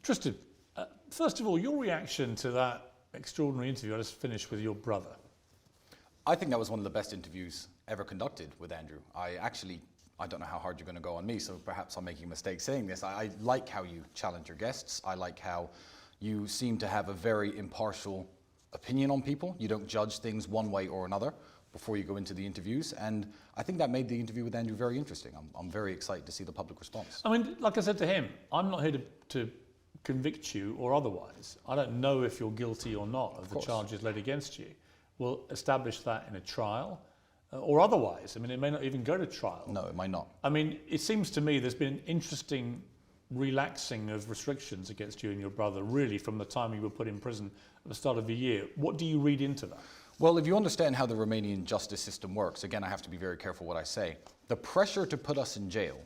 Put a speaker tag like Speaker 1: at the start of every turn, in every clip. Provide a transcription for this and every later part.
Speaker 1: Tristan, first of all, your reaction to that extraordinary interview I just finished with your brother.
Speaker 2: I think that was one of the best interviews ever conducted with Andrew. I don't know how hard you're going to go on me, so perhaps I'm making a mistake saying this. I like how you challenge your guests. I like how you seem to have a very impartial opinion on people. You don't judge things one way or another before you go into the interviews. And I think that made the interview with Andrew very interesting. I'm very excited to see the public response.
Speaker 1: I mean, like I said to him, I'm not here to convict you or otherwise. I don't know if you're guilty or not of the charges laid against you. We'll establish that in a trial. Or otherwise. I mean, it may not even go to trial.
Speaker 2: No, it might not.
Speaker 1: I mean, it seems to me there's been an interesting relaxing of restrictions against you and your brother, really, from the time you were put in prison at the start of the year. What do you read into that?
Speaker 2: Well, if you understand how the Romanian justice system works, again, I have to be very careful what I say. The pressure to put us in jail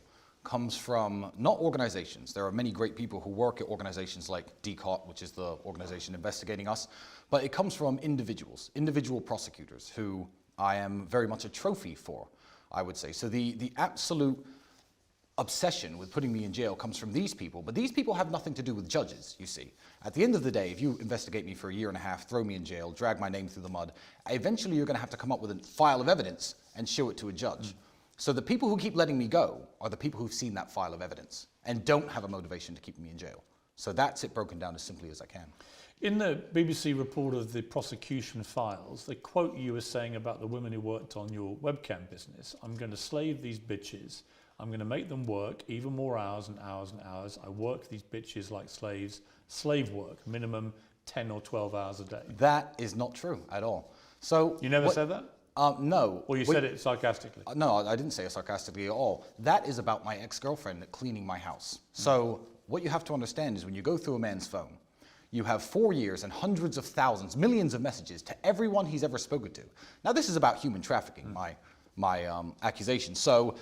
Speaker 2: comes from not organizations. There are many great people who work at organizations like DCOT, which is the organization investigating us, but it comes from individual prosecutors who I am very much a trophy for, I would say. So the absolute obsession with putting me in jail comes from these people, but these people have nothing to do with judges, you see. At the end of the day, if you investigate me for a year and a half, throw me in jail, drag my name through the mud, eventually you're going to have to come up with a file of evidence and show it to a judge. So the people who keep letting me go are the people who've seen that file of evidence and don't have a motivation to keep me in jail. So that's it broken down as simply as I can.
Speaker 1: In the BBC report of the prosecution files, they quote you as saying about the women who worked on your webcam business, I'm going to slave these bitches. I'm going to make them work even more hours and hours and hours. I work these bitches like slaves. Slave work, minimum 10 or 12 hours a day.
Speaker 2: That is not true at all. So
Speaker 1: you never said that?
Speaker 2: No.
Speaker 1: Or you said it sarcastically?
Speaker 2: No, I didn't say it sarcastically at all. That is about my ex-girlfriend cleaning my house. So what you have to understand is when you go through a man's phone, you have 4 years and hundreds of thousands, millions of messages to everyone he's ever spoken to. Now, this is about human trafficking, my accusation. So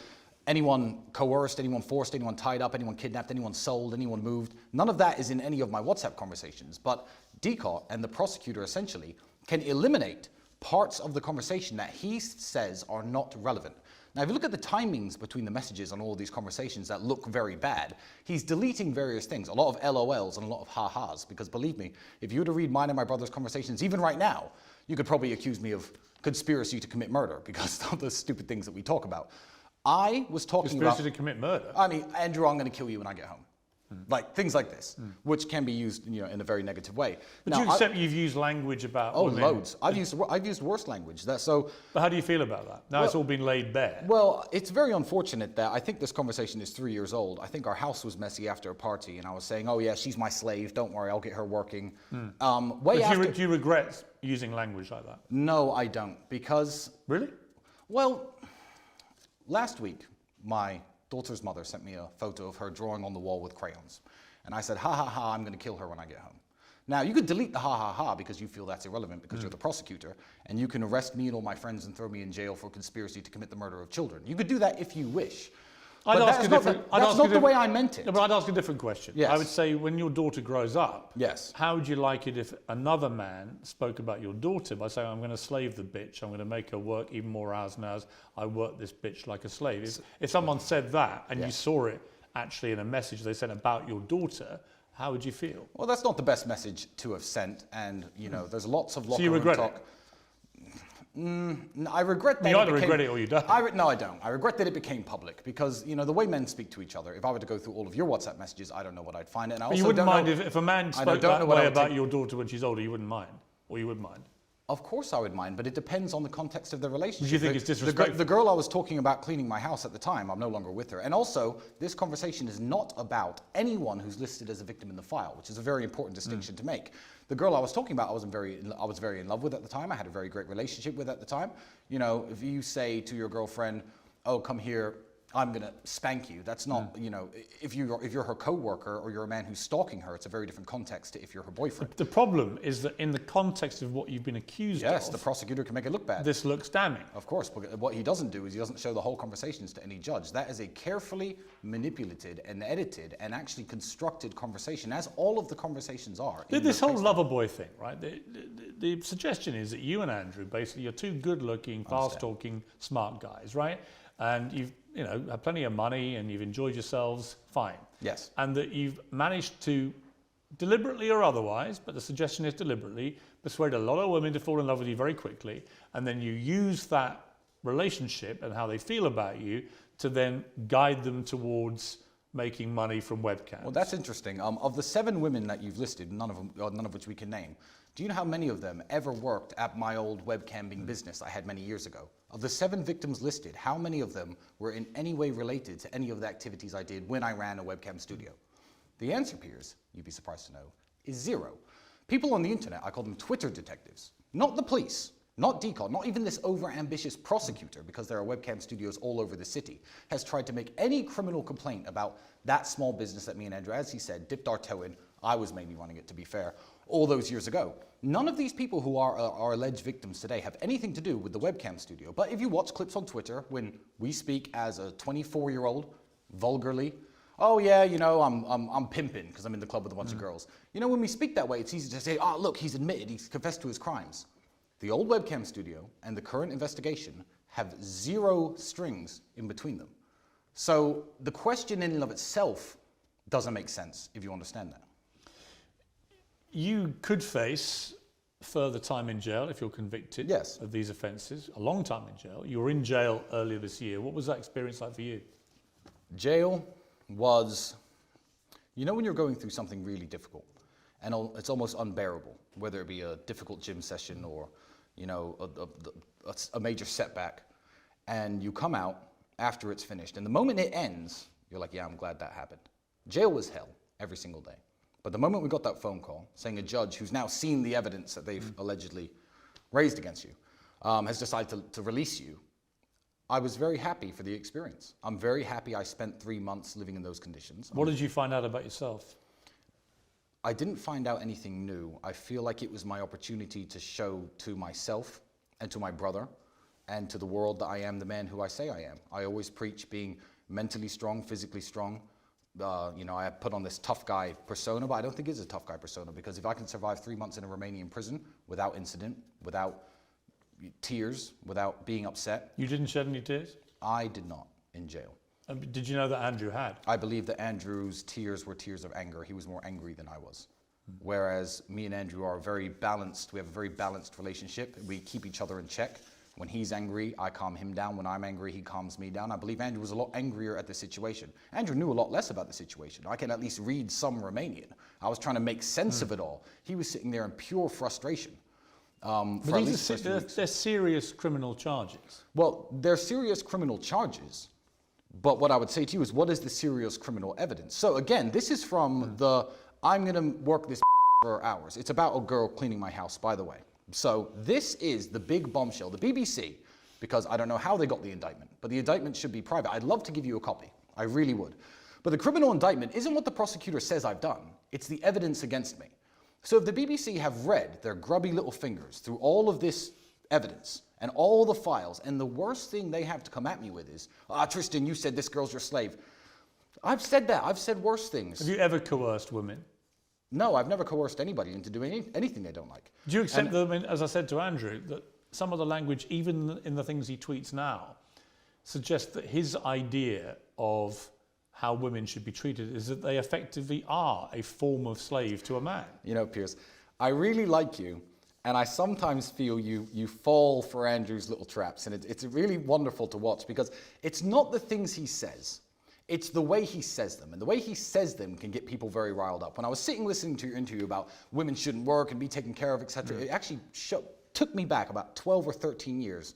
Speaker 2: anyone coerced, anyone forced, anyone tied up, anyone kidnapped, anyone sold, anyone moved, none of that is in any of my WhatsApp conversations. But DCOT and the prosecutor essentially can eliminate parts of the conversation that he says are not relevant. Now, if you look at the timings between the messages on all of these conversations that look very bad, he's deleting various things, a lot of LOLs and a lot of ha-has, because believe me, if you were to read mine and my brother's conversations, even right now, you could probably accuse me of conspiracy to commit murder because of the stupid things that we talk about. I was talking about...
Speaker 1: Conspiracy to commit murder?
Speaker 2: I mean, Andrew, I'm going to kill you when I get home. Like things like this, which can be used, in a very negative way.
Speaker 1: But now, you accept you've used language about women?
Speaker 2: Loads. I've used worse language. But
Speaker 1: how do you feel about that? Now it's all been laid bare.
Speaker 2: Well, it's very unfortunate that I think this conversation is 3 years old. I think our house was messy after a party, and I was saying, "Oh yeah, she's my slave. Don't worry, I'll get her working."
Speaker 1: Do you regret using language like that?
Speaker 2: No, I don't, because
Speaker 1: really,
Speaker 2: well, last week my daughter's mother sent me a photo of her drawing on the wall with crayons. And I said, ha ha ha, I'm going to kill her when I get home. Now, you could delete the ha ha ha because you feel that's irrelevant because you're the prosecutor, and you can arrest me and all my friends and throw me in jail for conspiracy to commit the murder of children. You could do that if you wish. But that's not the way I meant it.
Speaker 1: No, but I'd ask a different question.
Speaker 2: Yes.
Speaker 1: I would say when your daughter grows up,
Speaker 2: yes,
Speaker 1: how would you like it if another man spoke about your daughter by saying, I'm going to slave the bitch, I'm going to make her work even more hours and hours, I work this bitch like a slave. If someone said that and you saw it actually in a message they sent about your daughter, how would you feel?
Speaker 2: Well, that's not the best message to have sent, and there's lots of locker
Speaker 1: room talk.
Speaker 2: So you regret it? I regret that.
Speaker 1: You either regret it or you don't.
Speaker 2: No, I don't. I regret that it became public because, the way men speak to each other, if I were to go through all of your WhatsApp messages, I don't know what I'd find. And I also
Speaker 1: you wouldn't mind if a man spoke that way about your daughter when she's older, you wouldn't mind? Or you would mind?
Speaker 2: Of course I would mind, but it depends on the context of the relationship.
Speaker 1: Do you think it's disrespectful?
Speaker 2: The girl I was talking about cleaning my house at the time, I'm no longer with her. And also, this conversation is not about anyone who's listed as a victim in the file, which is a very important distinction to make. The girl I was talking about, I was very in love with at the time. I had a very great relationship with at the time. If you say to your girlfriend, "Oh, come here, I'm gonna spank you," that's not, if you're her co-worker or you're a man who's stalking her, it's a very different context to if you're her boyfriend.
Speaker 1: The problem is that in the context of what you've been accused of,
Speaker 2: yes, the prosecutor can make it look bad.
Speaker 1: This looks damning.
Speaker 2: Of course, but what he doesn't do is he doesn't show the whole conversations to any judge. That is a carefully manipulated and edited and actually constructed conversation, as all of the conversations are.
Speaker 1: This whole lover boy thing, right? The suggestion is that you and Andrew, basically, you're two good-looking, fast-talking, smart guys, right? And you've have plenty of money and you've enjoyed yourselves, fine.
Speaker 2: Yes.
Speaker 1: And that you've managed to deliberately or otherwise, but the suggestion is deliberately, persuade a lot of women to fall in love with you very quickly, and then you use that relationship and how they feel about you to then guide them towards making money from webcams.
Speaker 2: Well, that's interesting. Of the 7 women that you've listed, none of which we can name, do you know how many of them ever worked at my old webcamming business I had many years ago? Of the 7 victims listed, how many of them were in any way related to any of the activities I did when I ran a webcam studio? The answer, Piers, you'd be surprised to know, is 0. People on the internet, I call them Twitter detectives. Not the police, not DCOD, not even this over-ambitious prosecutor, because there are webcam studios all over the city, has tried to make any criminal complaint about that small business that me and Andrew, as he said, dipped our toe in. I was mainly running it, to be fair, all those years ago. None of these people who are alleged victims today have anything to do with the webcam studio. But if you watch clips on Twitter, when we speak as a 24-year-old, vulgarly, oh yeah, you know, I'm pimping because I'm in the club with a bunch of girls. You know, when we speak that way, it's easy to say, oh, look, he's admitted, he's confessed to his crimes. The old webcam studio and the current investigation have 0 strings in between them. So the question in and of itself doesn't make sense, if you understand that.
Speaker 1: You could face further time in jail if you're convicted of these offences, a long time in jail. You were in jail earlier this year. What was that experience like for you?
Speaker 2: Jail was, you know when you're going through something really difficult and it's almost unbearable, whether it be a difficult gym session or, you know, a major setback, and you come out after it's finished, and the moment it ends, you're like, yeah, I'm glad that happened. Jail was hell every single day. But the moment we got that phone call saying a judge who's now seen the evidence that they've allegedly raised against you has decided to release you, I was very happy for the experience. I'm very happy I spent 3 months living in those conditions.
Speaker 1: What did you find out about yourself?
Speaker 2: I didn't find out anything new. I feel like it was my opportunity to show to myself and to my brother and to the world that I am the man who I say I am. I always preach being mentally strong, physically strong. You know, I put on this tough guy persona, but I don't think it's a tough guy persona, because if I can survive 3 months in a Romanian prison without incident, without tears, without being upset.
Speaker 1: You didn't shed any tears?
Speaker 2: I did not in jail.
Speaker 1: Did you know that Andrew had?
Speaker 2: I believe that Andrew's tears were tears of anger. He was more angry than I was. Whereas me and Andrew are very balanced. We have a very balanced relationship. We keep each other in check. When he's angry, I calm him down. When I'm angry, he calms me down. I believe Andrew was a lot angrier at the situation. Andrew knew a lot less about the situation. I can at least read some Romanian. I was trying to make sense of it all. He was sitting there in pure frustration.
Speaker 1: But they're serious criminal charges.
Speaker 2: Well, they're serious criminal charges. But what I would say to you is, what is the serious criminal evidence? So again, this is from I'm going to work this for hours. It's about a girl cleaning my house, by the way. So this is the big bombshell. The BBC, because I don't know how they got the indictment, but the indictment should be private. I'd love to give you a copy. I really would. But the criminal indictment isn't what the prosecutor says I've done. It's the evidence against me. So if the BBC have read their grubby little fingers through all of this evidence and all the files, and the worst thing they have to come at me with is, Tristan, you said this girl's your slave. I've said that. I've said worse things.
Speaker 1: Have you ever coerced women?
Speaker 2: No, I've never coerced anybody into doing anything they don't like.
Speaker 1: Do you accept them, as I said to Andrew, that some of the language, even in the things he tweets now, suggests that his idea of how women should be treated is that they effectively are a form of slave to a man?
Speaker 2: You know, Piers, I really like you, and I sometimes feel you fall for Andrew's little traps, and it's really wonderful to watch, because it's not the things he says. It's the way he says them, and the way he says them can get people very riled up. When I was sitting listening to your interview about women shouldn't work and be taken care of, etc., it actually took me back about 12 or 13 years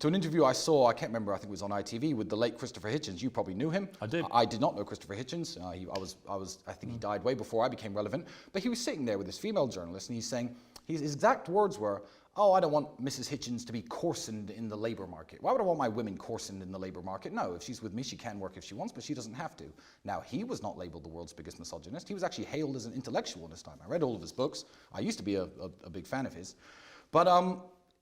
Speaker 2: to an interview I saw, I can't remember, I think it was on ITV, with the late Christopher Hitchens. You probably knew him.
Speaker 1: I did.
Speaker 2: I did not know Christopher Hitchens. I think he died way before I became relevant. But he was sitting there with this female journalist, and he's saying, his exact words were, oh, I don't want Mrs. Hitchens to be coarsened in the labor market. Why would I want my women coarsened in the labor market? No, if she's with me, she can work if she wants, but she doesn't have to. Now, he was not labeled the world's biggest misogynist. He was actually hailed as an intellectual in his time. I read all of his books. I used to be a big fan of his. But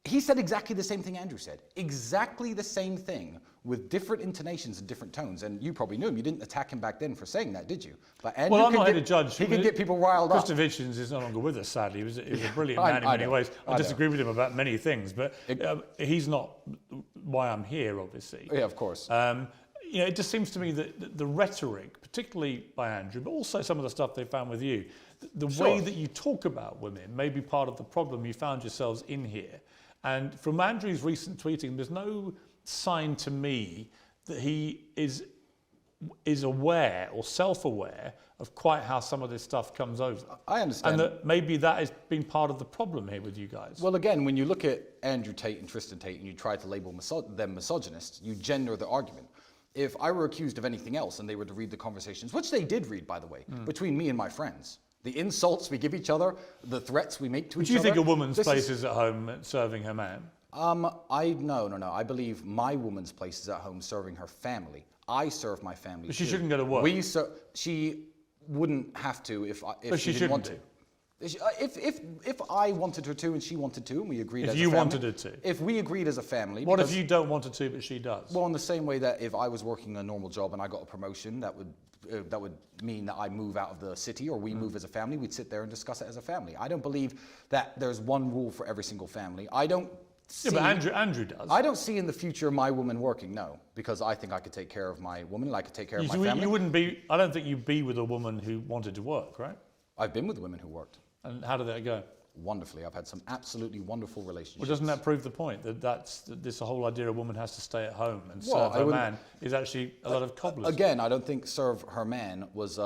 Speaker 2: he said exactly the same thing Andrew said. Exactly the same thing, with different intonations and different tones. And you probably knew him. You didn't attack him back then for saying that, did you? But Andrew,
Speaker 1: well, I'm not here to judge.
Speaker 2: He can get people riled up.
Speaker 1: Christopher Hitchens is no longer with us, sadly. He was a brilliant man in many ways. I disagree with him about many things, but he's not why I'm here, obviously.
Speaker 2: Yeah, of course.
Speaker 1: You know, it just seems to me that the rhetoric, particularly by Andrew, but also some of the stuff they found with you. The
Speaker 2: Sure.
Speaker 1: way that you talk about women may be part of the problem you found yourselves in here. And from Andrew's recent tweeting, there's no sign to me that he is aware or self-aware of quite how some of this stuff comes over.
Speaker 2: I understand.
Speaker 1: And that maybe that has been part of the problem here with you guys.
Speaker 2: Well, again, when you look at Andrew Tate and Tristan Tate and you try to label them misogynists, you gender the argument. If I were accused of anything else and they were to read the conversations, which they did read, by the way, between me and my friends, the insults we give each other, the threats we make to each other.
Speaker 1: Do you think a woman's place is at home serving her man?
Speaker 2: No. I believe my woman's place is at home serving her family. I serve my family.
Speaker 1: But she
Speaker 2: too.
Speaker 1: shouldn't go to work.
Speaker 2: She wouldn't have to if she didn't
Speaker 1: shouldn't
Speaker 2: want to. If I wanted her to and she wanted to and we agreed as a family.
Speaker 1: If you wanted her to.
Speaker 2: If we agreed as a family.
Speaker 1: What if you don't want her to but she does?
Speaker 2: Well, in the same way that if I was working a normal job and I got a promotion, that would mean that I move out of the city or we move as a family, we'd sit there and discuss it as a family. I don't believe that there's one rule for every single family. I don't see...
Speaker 1: Yeah, but Andrew does.
Speaker 2: I don't see in the future my woman working, no. Because I think I could take care of my woman and I could take care of my family.
Speaker 1: You wouldn't be... I don't think you'd be with a woman who wanted to work, right?
Speaker 2: I've been with women who worked.
Speaker 1: And how did that go?
Speaker 2: Wonderfully. I've had some absolutely wonderful relationships.
Speaker 1: Well, doesn't that prove the point? That this whole idea a woman has to stay at home and serve her man is actually a lot of cobblers.
Speaker 2: Again, I don't think serve her man was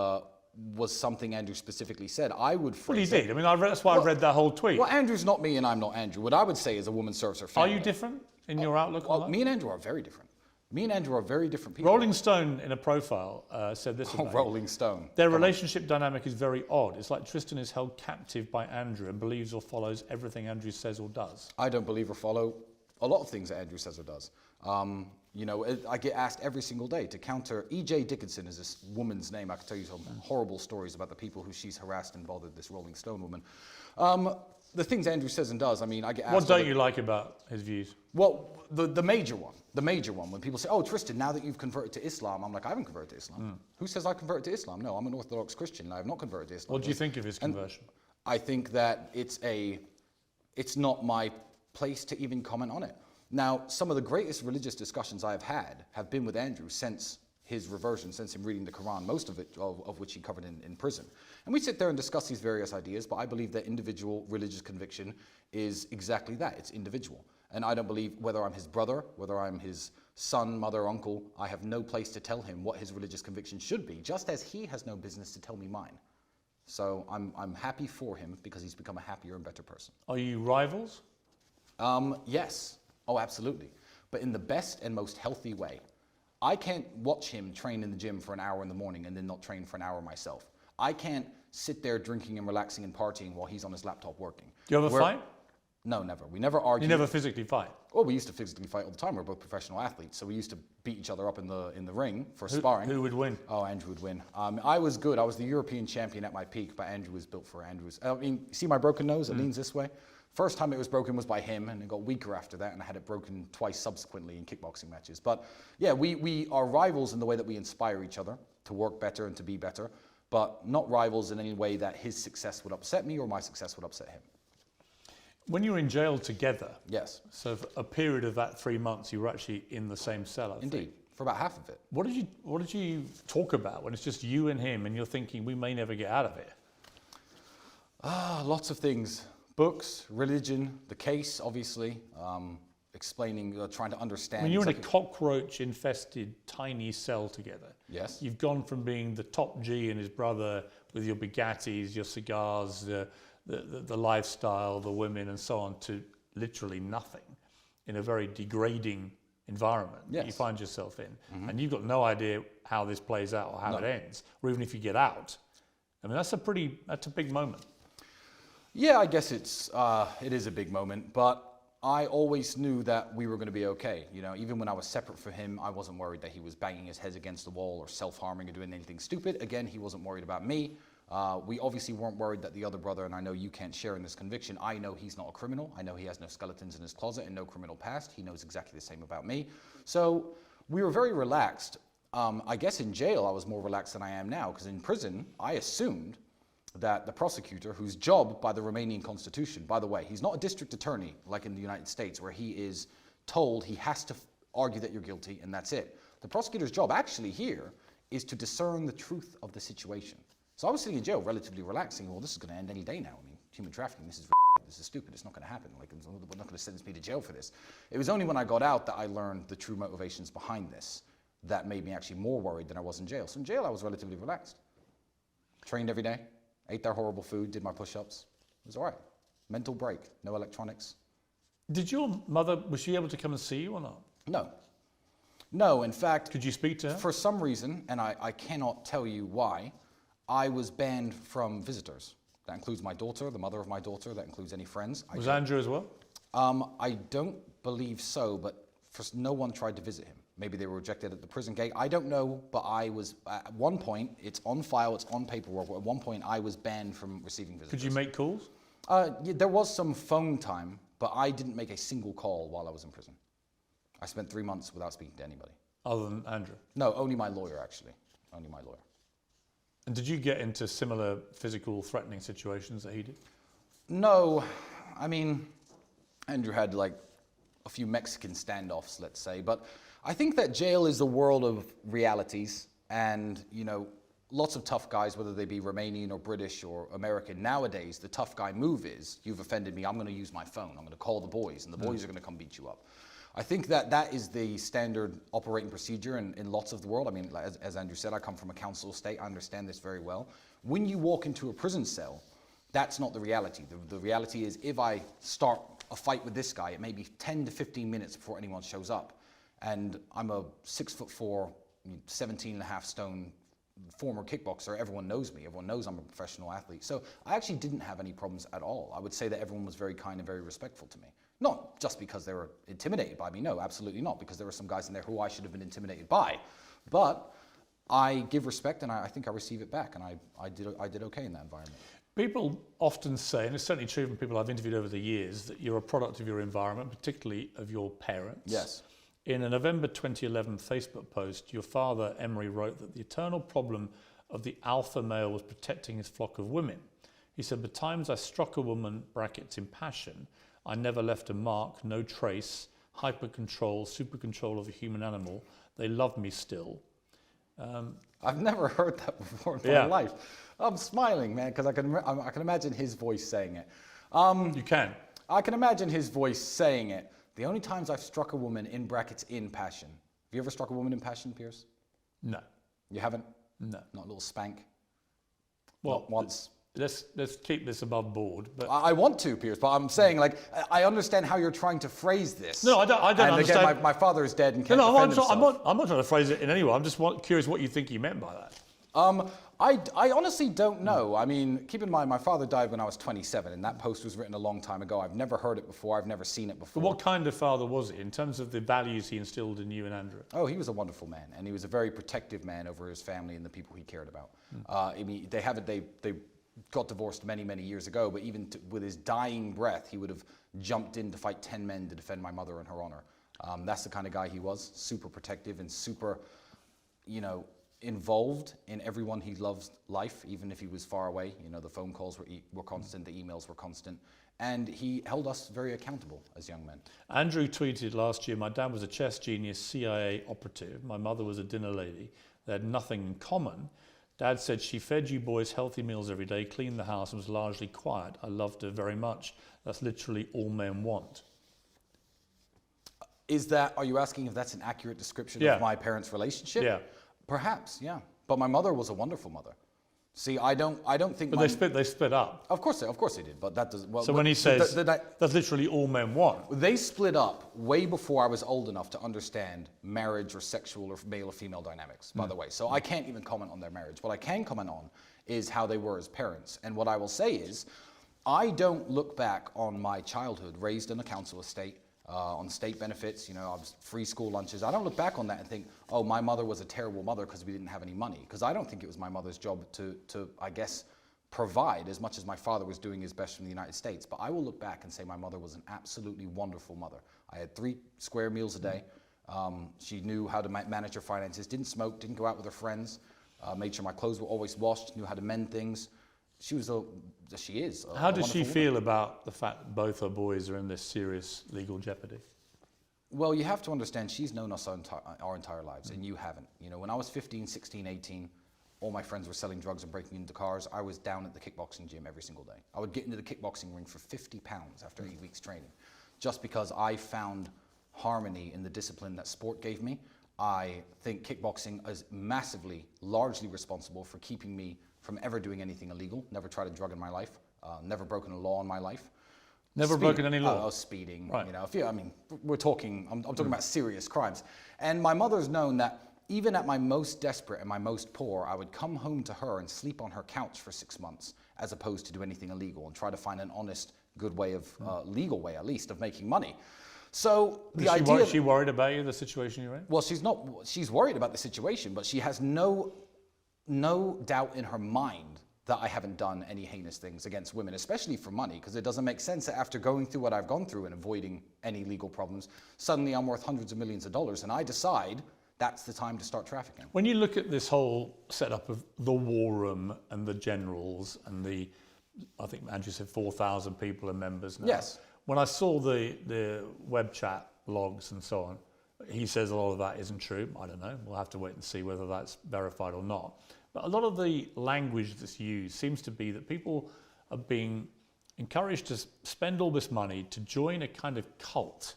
Speaker 2: something Andrew specifically said. I would phrase
Speaker 1: Well, he did. I mean, that's why I read that whole tweet.
Speaker 2: Well, Andrew's not me and I'm not Andrew. What I would say is a woman serves her family.
Speaker 1: Are you different in your outlook on that?
Speaker 2: Me and Andrew are very different. Me and Andrew are very different people.
Speaker 1: Rolling Stone, in a profile, said this about
Speaker 2: Rolling Stone.
Speaker 1: Their relationship dynamic is very odd. It's like Tristan is held captive by Andrew and believes or follows everything Andrew says or does.
Speaker 2: I don't believe or follow a lot of things that Andrew says or does. I get asked every single day to counter. E.J. Dickinson is this woman's name. I could tell you some horrible stories about the people who she's harassed and bothered, this Rolling Stone woman. The things Andrew says and does, I mean, I get asked...
Speaker 1: What don't you like about his views?
Speaker 2: Well, the major one, when people say, oh, Tristan, now that you've converted to Islam, I'm like, I haven't converted to Islam. Who says I converted to Islam? No, I'm an Orthodox Christian, and I have not converted to Islam.
Speaker 1: What do you think of his conversion?
Speaker 2: I think that it's not my place to even comment on it. Now, some of the greatest religious discussions I have had have been with Andrew since his reversion, since him reading the Quran, most of it, of which he covered in prison. And we sit there and discuss these various ideas, but I believe that individual religious conviction is exactly that, it's individual. And I don't believe whether I'm his brother, whether I'm his son, mother, uncle, I have no place to tell him what his religious conviction should be, just as he has no business to tell me mine. So I'm happy for him because he's become a happier and better person.
Speaker 1: Are you rivals?
Speaker 2: Yes. Oh, absolutely. But in the best and most healthy way. I can't watch him train in the gym for an hour in the morning and then not train for an hour myself. I can't sit there drinking and relaxing and partying while he's on his laptop working.
Speaker 1: Do you ever fight?
Speaker 2: No, never. We never argue.
Speaker 1: You never physically fight?
Speaker 2: Well, we used to physically fight all the time. We're both professional athletes, so we used to beat each other up in the ring for sparring.
Speaker 1: Who would win?
Speaker 2: Oh, Andrew would win. I was good. I was the European champion at my peak, but Andrew was built for Andrews. I mean, see my broken nose? It leans this way. First time it was broken was by him, and it got weaker after that, and I had it broken twice subsequently in kickboxing matches. But yeah, we are rivals in the way that we inspire each other to work better and to be better, but not rivals in any way that his success would upset me or my success would upset him.
Speaker 1: When you were in jail together,
Speaker 2: yes.
Speaker 1: So for a period of that 3 months, you were actually in the same cell, I think.
Speaker 2: Indeed, for about half of it.
Speaker 1: What did you talk about when it's just you and him and you're thinking we may never get out of it?
Speaker 2: Lots of things. Books, religion, the case, obviously, explaining, trying to understand.
Speaker 1: When you're in a cockroach-infested tiny cell together,
Speaker 2: yes,
Speaker 1: you've gone from being the top G and his brother with your Bugattis, your cigars, the lifestyle, the women and so on, to literally nothing in a very degrading environment that you find yourself in. Mm-hmm. And you've got no idea how this plays out or how it ends, or even if you get out. I mean, that's a big moment.
Speaker 2: Yeah, I guess it is a big moment, but I always knew that we were going to be okay. You know, even when I was separate from him, I wasn't worried that he was banging his head against the wall or self-harming or doing anything stupid. Again, he wasn't worried about me. We obviously weren't worried that the other brother, and I know you can't share in this conviction, I know he's not a criminal. I know he has no skeletons in his closet and no criminal past. He knows exactly the same about me. So we were very relaxed. I guess in jail I was more relaxed than I am now, because in prison I assumed that the prosecutor, whose job by the Romanian constitution, by the way, he's not a district attorney like in the United States where he is told he has to argue that you're guilty and that's it. The prosecutor's job actually here is to discern the truth of the situation. So I was sitting in jail relatively relaxing. Well, this is going to end any day now. I mean, human trafficking, this is stupid. It's not going to happen. Like, we're not going to sentence me to jail for this. It was only when I got out that I learned the true motivations behind this that made me actually more worried than I was in jail. So in jail, I was relatively relaxed. Trained every day, ate their horrible food, did my push-ups. It was all right. Mental break, no electronics.
Speaker 1: Did your mother, was she able to come and see you or not?
Speaker 2: No. No, in fact...
Speaker 1: Could you speak to her?
Speaker 2: For some reason, and I cannot tell you why, I was banned from visitors. That includes my daughter, the mother of my daughter, that includes any friends.
Speaker 1: Was Andrew as well?
Speaker 2: I don't believe so, but no one tried to visit him. Maybe they were rejected at the prison gate. I don't know, but I was, at one point, it's on file, it's on paperwork, at one point I was banned from receiving visitors.
Speaker 1: Could you make calls?
Speaker 2: Yeah, there was some phone time, but I didn't make a single call while I was in prison. I spent 3 months without speaking to anybody.
Speaker 1: Other than Andrew?
Speaker 2: No, only my lawyer, actually. Only my lawyer.
Speaker 1: And did you get into similar physical threatening situations that he did?
Speaker 2: No, I mean, Andrew had like a few Mexican standoffs, let's say, but I think that jail is a world of realities, and, you know, lots of tough guys, whether they be Romanian or British or American, nowadays the tough guy move is, you've offended me, I'm going to use my phone, I'm going to call the boys, and the boys are going to come beat you up. I think that that is the standard operating procedure in lots of the world. I mean, as Andrew said, I come from a council estate, I understand this very well. When you walk into a prison cell, that's not the reality. The reality is, if I start a fight with this guy, it may be 10 to 15 minutes before anyone shows up. And I'm a 6'4", 17.5 stone former kickboxer. Everyone knows me. Everyone knows I'm a professional athlete. So I actually didn't have any problems at all. I would say that everyone was very kind and very respectful to me. Not just because they were intimidated by me. No, absolutely not. Because there were some guys in there who I should have been intimidated by. But I give respect, and I think I receive it back. And I did okay in that environment. People
Speaker 1: often say, and it's certainly true from people I've interviewed over the years, that you're a product of your environment, particularly of your parents.
Speaker 2: Yes.
Speaker 1: In a November 2011 Facebook post, your father, Emery, wrote that the eternal problem of the alpha male was protecting his flock of women. He said, "The times I struck a woman, brackets, in passion, I never left a mark, no trace, hyper control, super control of a human animal. They love me still."
Speaker 2: I've never heard that before in my life. I'm smiling, man, because I can imagine his voice saying it.
Speaker 1: You can.
Speaker 2: I can imagine his voice saying it. The only times I've struck a woman, in brackets, in passion. Have you ever struck a woman in passion, Piers?
Speaker 1: No.
Speaker 2: You haven't?
Speaker 1: No.
Speaker 2: Not a little spank?
Speaker 1: Well,
Speaker 2: not once?
Speaker 1: Let's keep this above board. But
Speaker 2: I want to, Piers, but I'm saying, like, I understand how you're trying to phrase this.
Speaker 1: No, I don't understand.
Speaker 2: And again, my father is dead and can't defend himself.
Speaker 1: I'm not trying to phrase it in any way. I'm just curious what you think he meant by that.
Speaker 2: I honestly don't know. I mean, keep in mind, my father died when I was 27, and that post was written a long time ago. I've never heard it before. I've never seen it before.
Speaker 1: But what kind of father was he in terms of the values he instilled in you and Andrew?
Speaker 2: Oh, he was a wonderful man, and he was a very protective man over his family and the people he cared about. I mean, they got divorced many, many years ago, but even with his dying breath, he would have jumped in to fight 10 men to defend my mother and her honor. That's the kind of guy he was, super protective and super, you know, involved in everyone he loves life, even if he was far away. You know, the phone calls were constant, the emails were constant, and he held us very accountable as young men.
Speaker 1: Andrew tweeted last year, "My dad was a chess genius, CIA operative. My mother was a dinner lady. They had nothing in common. Dad said she fed you boys healthy meals every day, cleaned the house, and was largely quiet. I loved her very much. That's literally all men want."
Speaker 2: Are you asking if that's an accurate description of my parents' relationship?
Speaker 1: Yeah.
Speaker 2: Perhaps, yeah. But my mother was a wonderful mother. See, I don't think.
Speaker 1: But they split up.
Speaker 2: Of course they did. But that does. Well,
Speaker 1: so when he says that's literally all men want,
Speaker 2: they split up way before I was old enough to understand marriage or sexual or male or female dynamics. By the way, so I can't even comment on their marriage. What I can comment on is how they were as parents. And what I will say is, I don't look back on my childhood raised in a council estate. On state benefits, you know, I was free school lunches. I don't look back on that and think, oh, my mother was a terrible mother because we didn't have any money. Because I don't think it was my mother's job to, I guess, provide as much as my father was doing his best from the United States. But I will look back and say my mother was an absolutely wonderful mother. I had 3 square meals a day. She knew how to manage her finances, didn't smoke, didn't go out with her friends, made sure my clothes were always washed, knew how to mend things. She is.
Speaker 1: How does she feel about the fact that both her boys are in this serious legal jeopardy?
Speaker 2: Well, you have to understand, she's known us our entire lives, and you haven't. You know, when I was 15, 16, 18, all my friends were selling drugs and breaking into cars. I was down at the kickboxing gym every single day. I would get into the kickboxing ring for 50 pounds after 8 weeks training, just because I found harmony in the discipline that sport gave me. I think kickboxing is massively, largely responsible for keeping me from ever doing anything illegal. Never tried a drug in my life. Never broken a law in my life.
Speaker 1: Never broken any law?
Speaker 2: Speeding.
Speaker 1: Right.
Speaker 2: You know, I mean, we're talking, I'm talking about serious crimes. And my mother's known that even at my most desperate and my most poor, I would come home to her and sleep on her couch for 6 months, as opposed to do anything illegal, and try to find an honest, good way of, legal way at least, of making money. So the idea...
Speaker 1: Is she worried about you, the situation you're in?
Speaker 2: Well, she's worried about the situation, but she has no doubt in her mind that I haven't done any heinous things against women, especially for money, because it doesn't make sense that after going through what I've gone through and avoiding any legal problems, suddenly I'm worth hundreds of millions of dollars, and I decide that's the time to start trafficking.
Speaker 1: When you look at this whole setup of the war room and the generals and I think Andrew said 4,000 people are members now.
Speaker 2: Yes.
Speaker 1: When I saw the web chat logs and so on, he says a lot of that isn't true. I don't know. We'll have to wait and see whether that's verified or not. But a lot of the language that's used seems to be that people are being encouraged to spend all this money to join a kind of cult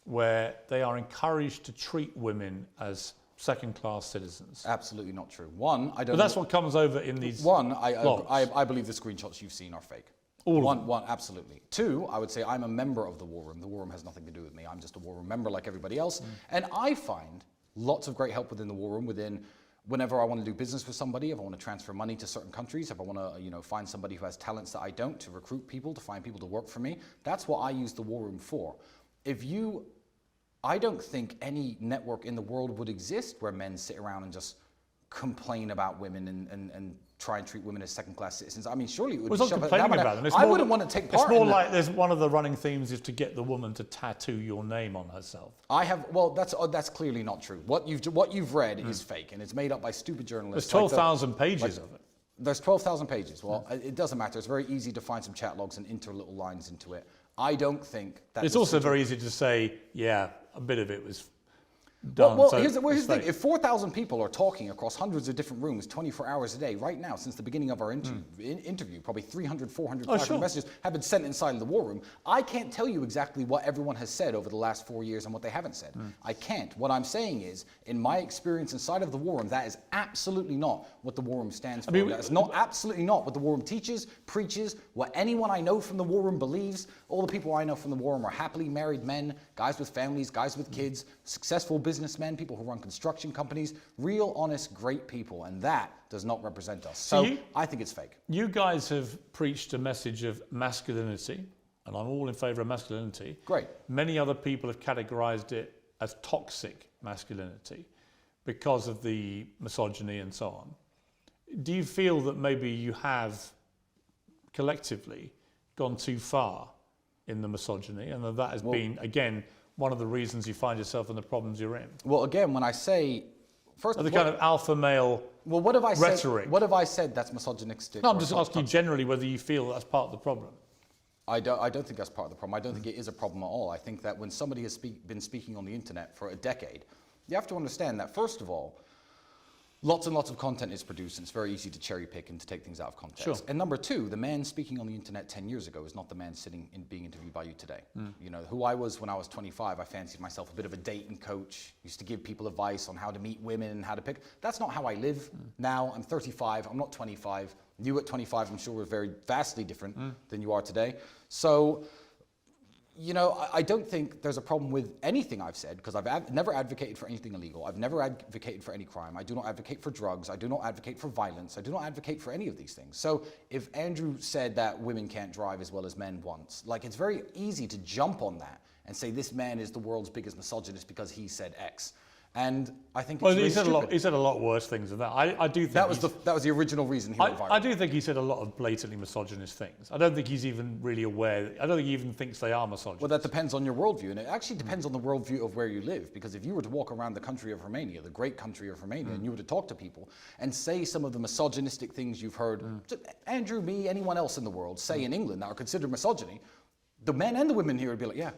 Speaker 1: where they are encouraged to treat women as second-class citizens.
Speaker 2: Absolutely not true. One, I don't...
Speaker 1: But that's what comes over in these
Speaker 2: I believe the screenshots you've seen are fake.
Speaker 1: One,
Speaker 2: absolutely. Two, I would say I'm a member of the war room. The war room has nothing to do with me. I'm just a war room member like everybody else. And I find lots of great help within the war room, whenever I want to do business with somebody, if I want to transfer money to certain countries, if I want to, find somebody who has talents that I don't, to recruit people, to find people to work for me. That's what I use the war room for. I don't think any network in the world would exist where men sit around and just complain about women and try and treat women as second-class citizens. I mean, surely it would be...
Speaker 1: It's not complaining about them.
Speaker 2: I wouldn't want to take part in
Speaker 1: It's more like there's one of the running themes is to get the woman to tattoo your name on herself.
Speaker 2: That's clearly not true. What you've read is fake, and it's made up by stupid journalists.
Speaker 1: There's 12,000 pages of it.
Speaker 2: There's 12,000 pages. Well, it doesn't matter. It's very easy to find some chat logs and enter little lines into it. I don't think that...
Speaker 1: It's also very easy to say, yeah, a bit of it was done.
Speaker 2: Well, here's the thing. If 4,000 people are talking across hundreds of different rooms 24 hours a day, right now, since the beginning of our interview, probably 300, 400, 500 messages have been sent inside of the war room. I can't tell you exactly what everyone has said over the last 4 years and what they haven't said. I can't. What I'm saying is, in my experience inside of the war room, that is absolutely not what the war room stands for. That's absolutely not what the war room teaches, preaches, what anyone I know from the war room believes. All the people I know from the war room are happily married men, guys with families, guys with kids, successful businessmen, people who run construction companies, real, honest, great people, and that does not represent us. So I think it's fake.
Speaker 1: You guys have preached a message of masculinity, and I'm all in favour of masculinity.
Speaker 2: Great.
Speaker 1: Many other people have categorised it as toxic masculinity because of the misogyny and so on. Do you feel that maybe you have collectively gone too far in the misogyny, and that has been, again, one of the reasons you find yourself in the problems you're in?
Speaker 2: Well, again, when I say... First,
Speaker 1: the kind of alpha male
Speaker 2: what have I
Speaker 1: rhetoric.
Speaker 2: Said, what have I said that's misogynistic?
Speaker 1: No, I'm just asking you generally whether you feel that's part of the problem.
Speaker 2: I don't think that's part of the problem. I don't think it is a problem at all. I think that when somebody has been speaking on the internet for a decade, you have to understand that, first of all, lots and lots of content is produced, and it's very easy to cherry pick and to take things out of context.
Speaker 1: Sure.
Speaker 2: And number two, the man speaking on the internet 10 years ago is not the man being interviewed by you today. You know, who I was when I was 25, I fancied myself a bit of a dating coach, used to give people advice on how to meet women and how to pick. That's not how I live now. I'm 35, I'm not 25. You at 25, I'm sure we're very vastly different than you are today. So, you know, I don't think there's a problem with anything I've said, because I've never advocated for anything illegal. I've never advocated for any crime. I do not advocate for drugs. I do not advocate for violence. I do not advocate for any of these things. So if Andrew said that women can't drive as well as men once, like, it's very easy to jump on that and say this man is the world's biggest misogynist because he said X. And I think it's really stupid.
Speaker 1: He said a lot worse things than that. I do think
Speaker 2: that was the original reason he went viral.
Speaker 1: I do think he said a lot of blatantly misogynist things. I don't think he's even really aware. I don't think he even thinks they are misogynist.
Speaker 2: Well, that depends on your worldview, and it actually depends on the worldview of where you live. Because if you were to walk around the country of Romania, the great country of Romania, and you were to talk to people and say some of the misogynistic things you've heard Andrew, me, anyone else in the world say in England that are considered misogyny, the men and the women here would be like, yeah,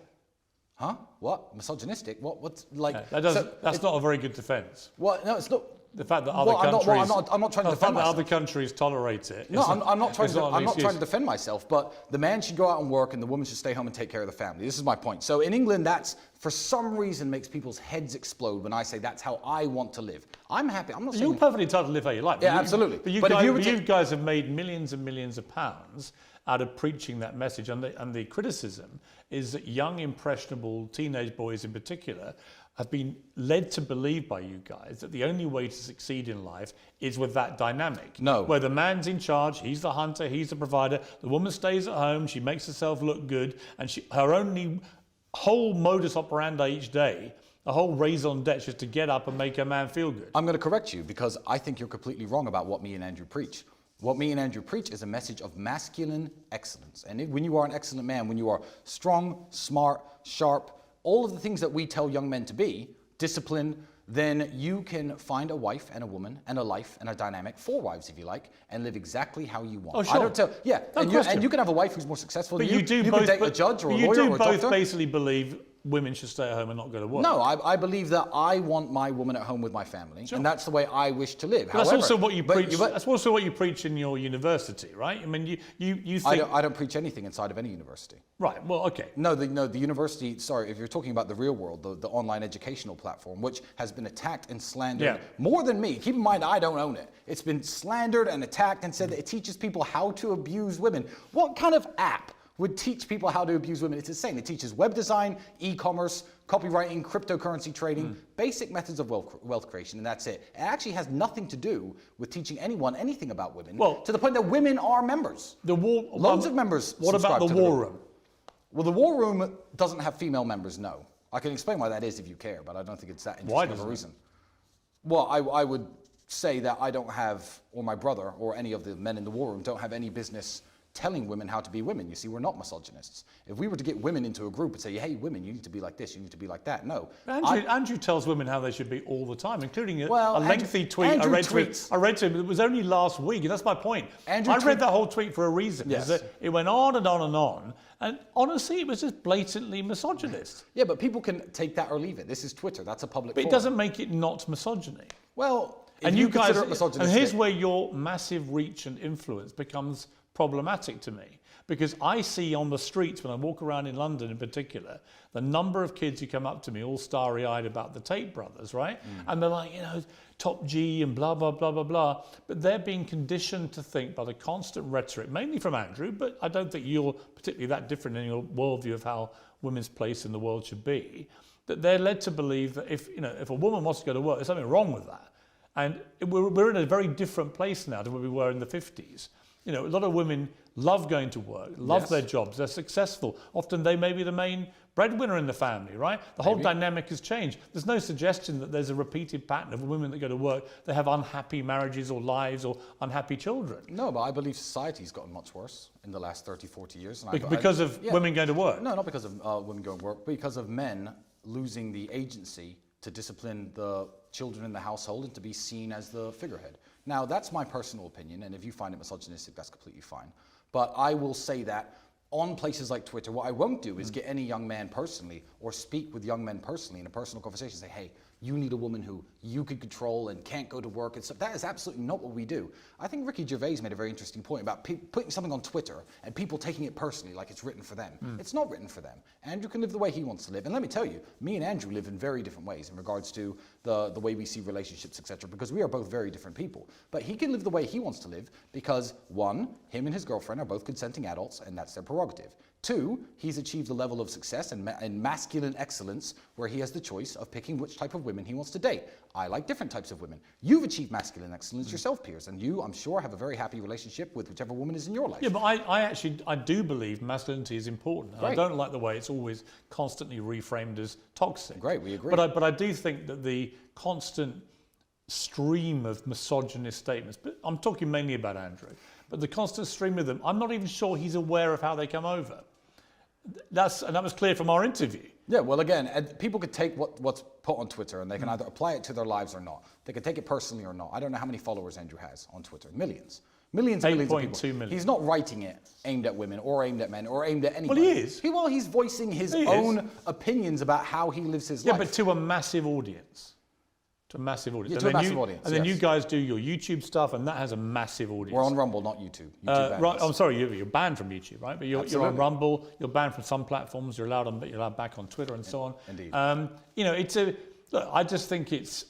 Speaker 2: Huh? What? Misogynistic? What's like?
Speaker 1: Yeah, that's not a very good defence.
Speaker 2: Well, no, it's not.
Speaker 1: The fact that other countries,
Speaker 2: I'm not trying to defend myself.
Speaker 1: other countries tolerate it.
Speaker 2: No, I'm not trying to defend myself. But the man should go out and work, and the woman should stay home and take care of the family. This is my point. So in England, that's for some reason makes people's heads explode when I say that's how I want to live. I'm happy. I'm not saying
Speaker 1: you're perfectly entitled to live how you like.
Speaker 2: Yeah, absolutely.
Speaker 1: But you guys have made millions and millions of pounds out of preaching that message, and the criticism is that young, impressionable teenage boys in particular have been led to believe by you guys that the only way to succeed in life is with that dynamic.
Speaker 2: No.
Speaker 1: Where the man's in charge, he's the hunter, he's the provider, the woman stays at home, she makes herself look good, and her only whole modus operandi each day, a whole raison d'etre is to get up and make a man feel good.
Speaker 2: I'm going to correct you because I think you're completely wrong about what me and Andrew preach. What me and Andrew preach is a message of masculine excellence. And when you are an excellent man, when you are strong, smart, sharp, all of the things that we tell young men to be, disciplined, then you can find a wife and a woman and a life and a dynamic, 4 wives if you like, and live exactly how you want.
Speaker 1: Oh, sure.
Speaker 2: I don't tell, yeah, and you can have a wife who's more successful than you. You can date a judge or a lawyer or a doctor.
Speaker 1: You do both basically believe women should stay at home and not go to work.
Speaker 2: No, I believe that I want my woman at home with my family, and that's the way I wish to live.
Speaker 1: However, that's also what you preach. That's also what you preach in your university, right? I mean, you think
Speaker 2: I don't preach anything inside of any university.
Speaker 1: Right. Well, okay.
Speaker 2: No, the university. Sorry, if you're talking about the real world, the online educational platform, which has been attacked and slandered more than me. Keep in mind, I don't own it. It's been slandered and attacked and said that it teaches people how to abuse women. What kind of app would teach people how to abuse women? It's insane. It teaches web design, e-commerce, copywriting, cryptocurrency trading, basic methods of wealth creation, and that's it. It actually has nothing to do with teaching anyone anything about women, to the point that women are members. Loads of members.
Speaker 1: What about the war room?
Speaker 2: Well, the war room doesn't have female members, no. I can explain why that is if you care, but I don't think it's that interesting of a reason. Well, I would say that I don't have, or my brother, or any of the men in the war room don't have any business telling women how to be women. You see, we're not misogynists. If we were to get women into a group and say, hey, women, you need to be like this, you need to be like that, no.
Speaker 1: Andrew tells women how they should be all the time, including a lengthy tweet I read to him. It was only last week, and that's my point. I read that whole tweet for a reason.
Speaker 2: Yes.
Speaker 1: That it went on and on and on, and honestly, it was just blatantly misogynist.
Speaker 2: Yeah, but people can take that or leave it. This is Twitter. That's a public
Speaker 1: But
Speaker 2: forum.
Speaker 1: it doesn't make it not misogyny.
Speaker 2: Well,
Speaker 1: and you guys, and here's where your massive reach and influence becomes problematic to me. Because I see on the streets, when I walk around in London in particular, the number of kids who come up to me all starry-eyed about the Tate brothers, right? And they're like, top G and blah, blah, blah, blah, blah. But they're being conditioned to think by the constant rhetoric, mainly from Andrew, but I don't think you're particularly that different in your worldview of how women's place in the world should be, that they're led to believe that if a woman wants to go to work, there's something wrong with that. And we're in a very different place now to where we were in the 50s. A lot of women love going to work, love their jobs, they're successful. Often they may be the main breadwinner in the family, right? The whole dynamic has changed. There's no suggestion that there's a repeated pattern of women that go to work, they have unhappy marriages or lives or unhappy children.
Speaker 2: No, but I believe society's gotten much worse in the last 30, 40 years.
Speaker 1: Because of women going to work?
Speaker 2: No, not because of women going to work, but because of men losing the agency to discipline the children in the household and to be seen as the figurehead. Now, that's my personal opinion, and if you find it misogynistic, that's completely fine. But I will say that on places like Twitter, what I won't do is get any young man personally or speak with young men personally in a personal conversation and say, hey, you need a woman who you can control and can't go to work. And so that is absolutely not what we do. I think Ricky Gervais made a very interesting point about putting something on Twitter and people taking it personally like it's written for them. It's not written for them. Andrew can live the way he wants to live. And let me tell you, me and Andrew live in very different ways in regards to the way we see relationships, etc., because we are both very different people. But he can live the way he wants to live because, one, him and his girlfriend are both consenting adults, and that's their prerogative. Two, he's achieved a level of success and masculine excellence where he has the choice of picking which type of women he wants to date. I like different types of women. You've achieved masculine excellence yourself, Piers, and you, I'm sure, have a very happy relationship with whichever woman is in your life.
Speaker 1: Yeah, but I do believe masculinity is important. And I don't like the way it's always constantly reframed as toxic.
Speaker 2: Great, we agree.
Speaker 1: But I do think that the constant stream of misogynist statements, but I'm talking mainly about Andrew, but the constant stream of them, I'm not even sure he's aware of how they come over. And that was clear from our interview.
Speaker 2: Yeah, well, again, people could take what's put on Twitter and they can either apply it to their lives or not. They could take it personally or not. I don't know how many followers Andrew has on Twitter. Millions. Millions and millions of people.
Speaker 1: 8.2 million.
Speaker 2: He's not writing it aimed at women or aimed at men or aimed at anybody.
Speaker 1: Well, he is.
Speaker 2: He's voicing his own opinions about how he lives his life.
Speaker 1: Yeah, but to a massive audience. To a massive audience.
Speaker 2: Yeah, to a massive audience,
Speaker 1: And then you guys do your YouTube stuff, and that has a massive audience.
Speaker 2: We're on Rumble, not YouTube.
Speaker 1: Right, I'm sorry, you're banned from YouTube, right? But you're on Rumble, you're banned from some platforms, you're allowed back on Twitter and so on.
Speaker 2: Indeed.
Speaker 1: Look, I just think it's,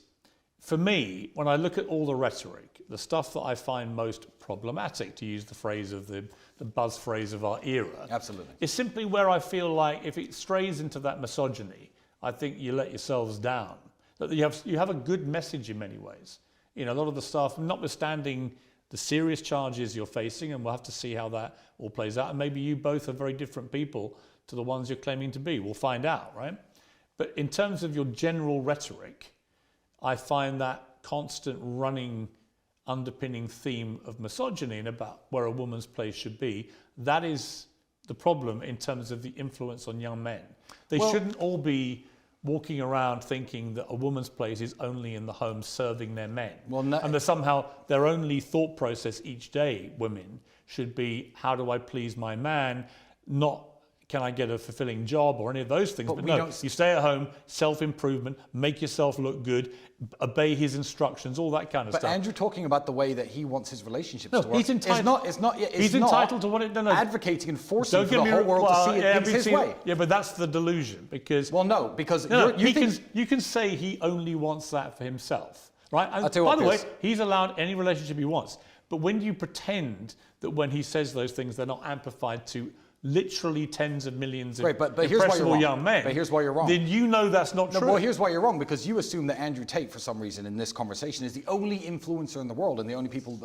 Speaker 1: for me, when I look at all the rhetoric, the stuff that I find most problematic, to use the phrase of the buzz phrase of our era,
Speaker 2: Absolutely.
Speaker 1: is simply where I feel like if it strays into that misogyny, I think you let yourselves down. That you have a good message in many ways. A lot of the stuff, notwithstanding the serious charges you're facing, and we'll have to see how that all plays out. And maybe you both are very different people to the ones you're claiming to be. We'll find out, right? But in terms of your general rhetoric, I find that constant running underpinning theme of misogyny and about where a woman's place should be, that is the problem in terms of the influence on young men. They shouldn't all be walking around thinking that a woman's place is only in the home serving their men. And that somehow their only thought process each day, women, should be, how do I please my man, not can I get a fulfilling job or any of those things. But no, you stay at home, self-improvement, make yourself look good, obey his instructions, all that kind of stuff.
Speaker 2: But Andrew talking about the way that he wants his relationships to work.
Speaker 1: He's entitled.
Speaker 2: He's
Speaker 1: entitled to what it. No,
Speaker 2: advocating and forcing for the whole world to see things his way.
Speaker 1: Yeah, but that's the delusion because.
Speaker 2: Well, no, because
Speaker 1: you can say he only wants that for himself, right? And
Speaker 2: by the way,
Speaker 1: he's allowed any relationship he wants. But when you pretend that when he says those things, they're not amplified to literally tens of millions of impressionable young men.
Speaker 2: But here's why you're wrong.
Speaker 1: Then you know that's not true.
Speaker 2: Well, here's why you're wrong, because you assume that Andrew Tate, for some reason in this conversation, is the only influencer in the world and the only person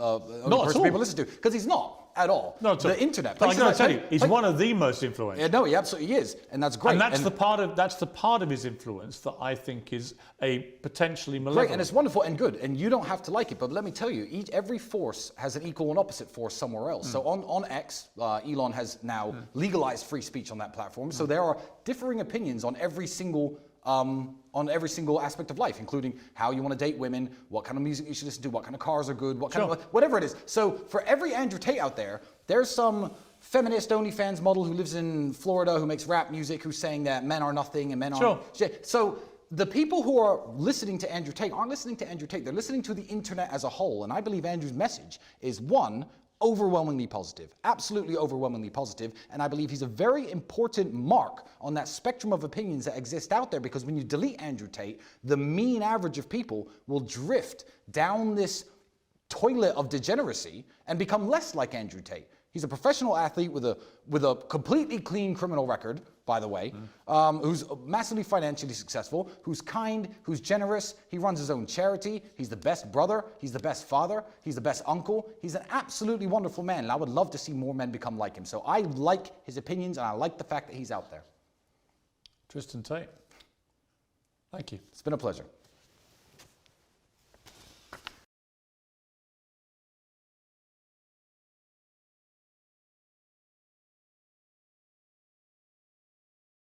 Speaker 2: people listen to. Because he's not at all.
Speaker 1: Not at all.
Speaker 2: The internet.
Speaker 1: I'm going to tell you, he's one of the most influential.
Speaker 2: Yeah, no, he absolutely is, and that's great.
Speaker 1: And that's the part of his influence that I think is a potentially malevolent.
Speaker 2: Great, and it's wonderful and good, and you don't have to like it. But let me tell you, every force has an equal and opposite force somewhere else. So on X, Elon has now legalized free speech on that platform. So there are differing opinions on every single aspect of life, including how you want to date women, what kind of music you should listen to, what kind of cars are good, what kind of whatever it is. So for every Andrew Tate out there's some feminist OnlyFans model who lives in Florida who makes rap music who's saying that men are nothing and men aren't shit. So the people who are listening to Andrew Tate aren't listening to Andrew Tate. They're listening to the internet as a whole. And I believe Andrew's message is, one, overwhelmingly positive, absolutely overwhelmingly positive, and I believe he's a very important mark on that spectrum of opinions that exist out there, because when you delete Andrew Tate, the mean average of people will drift down this toilet of degeneracy and become less like Andrew Tate. He's a professional athlete with a completely clean criminal record, by the way, who's massively financially successful, who's kind, who's generous. He runs his own charity. He's the best brother. He's the best father. He's the best uncle. He's an absolutely wonderful man, and I would love to see more men become like him. So I like his opinions, and I like the fact that he's out there.
Speaker 1: Tristan Tate, thank you.
Speaker 2: It's been a pleasure.